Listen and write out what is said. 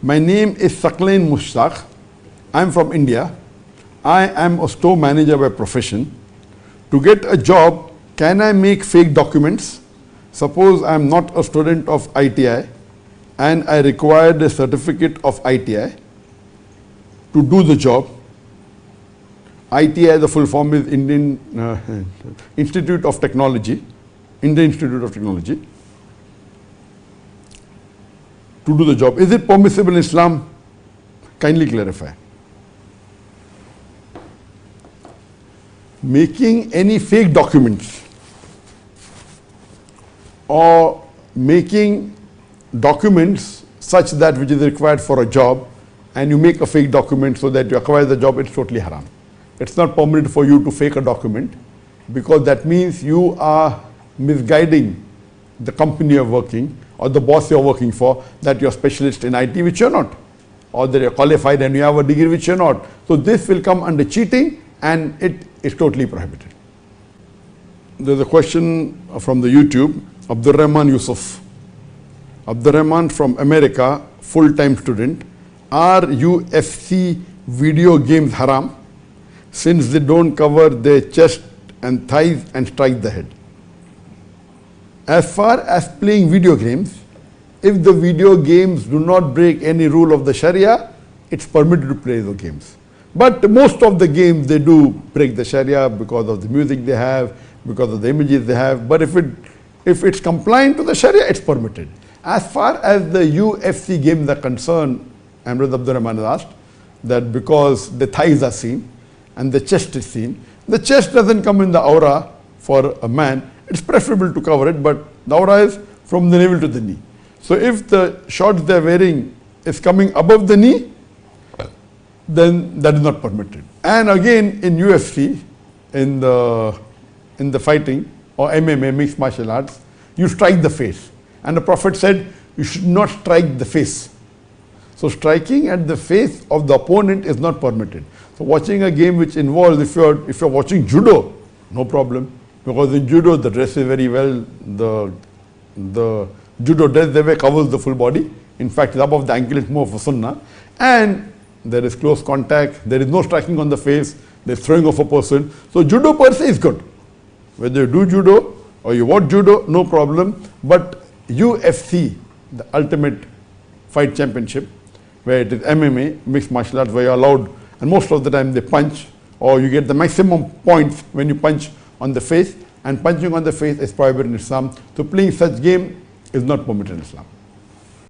My name is Saklain Mushtaq. I am from India. I am a store manager by profession. To get a job, can I make fake documents? Suppose I am not a student of ITI and I require the certificate of ITI to do the job. ITI, the full form is Indian Institute of Technology, Indian Institute of Technology, to do the job. Is it permissible in Islam? Kindly clarify. Making any fake documents or making documents such that which is required for a job, and you make a fake document so that you acquire the job, it's totally haram. It's not permitted for you to fake a document, because that means you are misguiding the company you're working or the boss you're working for, that you're a specialist in IT, which you're not, or that you're qualified and you have a degree which you're not. So this will come under cheating, and it is totally prohibited. There's a question from the YouTube, Abdul Rahman Yusuf. Abdul Rahman from America, full-time student. Are UFC video games haram, since they don't cover their chest and thighs and strike the head? As far as playing video games, if the video games do not break any rule of the Sharia, it's permitted to play the games. But most of the games, they do break the Sharia because of the music they have, because of the images they have. But if it's compliant to the Sharia, it's permitted. As far as the UFC games are concerned, Amrad Abdul Rahman has asked, that because the thighs are seen and the chest is seen, the chest doesn't come in the aura for a man. It's preferable to cover it, but the aura is from the navel to the knee. So if the shorts they're wearing is coming above the knee, then that is not permitted. And again, in UFC, in the fighting or MMA, mixed martial arts, you strike the face. And the Prophet said, you should not strike the face. So striking at the face of the opponent is not permitted. So watching a game which involves, if you're watching judo, no problem, because in judo the dress is very well, the judo dress they wear covers the full body. In fact, it's above the ankle, it's more of a sunnah. And there is close contact, there is no striking on the face, there's throwing of a person. So judo per se is good. Whether you do judo or you watch judo, no problem. But UFC, the ultimate fight championship, where it is MMA, mixed martial arts, where you're allowed, and most of the time they punch, or you get the maximum points when you punch on the face, and punching on the face is prohibited in Islam. So playing such game is not permitted in Islam.